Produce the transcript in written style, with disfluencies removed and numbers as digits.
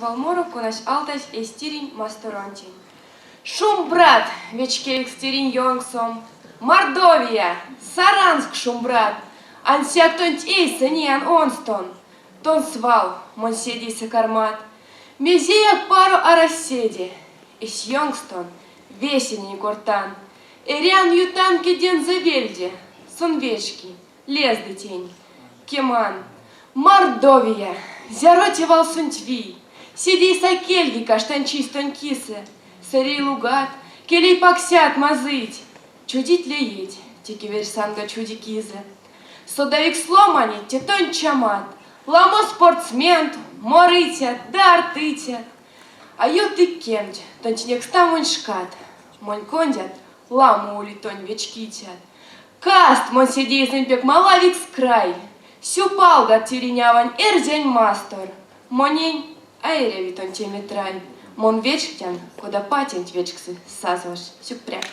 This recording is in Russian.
Валмору конаш алташ эстирин масторонтин. Шум, брат, вечке экстерин йонгсом. Мордовия, Саранск, шум, брат. Ансяк тонть эйса ниан онстон. Тон свал, мон седиса кармат. Мезеяк пару арасседи. Ис йонгстон, весенний кортан. Эриан ютанки ден завельди. Сон вешки, лезды тень. Кеман, Мордовия, зяроти волсунтви. Сиди сакельги каштанчистон кисы. Сырей лугат, келей паксят мазыть. Чудить лееть, тики версанга чуди кизы. Содавик сломани, тетон чамат. Ламо спортсмен, морытят, да артытят. А ют и кемть, тончнек стамонь шкат. Монь кондят, ламу улитонь вечкитят. Каст, мон сидей зымпек малавик скрай. Сюпалга тиринявань эрзень мастор. Монень, аэревит он теметрай. Мон вечктян, куда патент вечксы сазваш, сюпряк.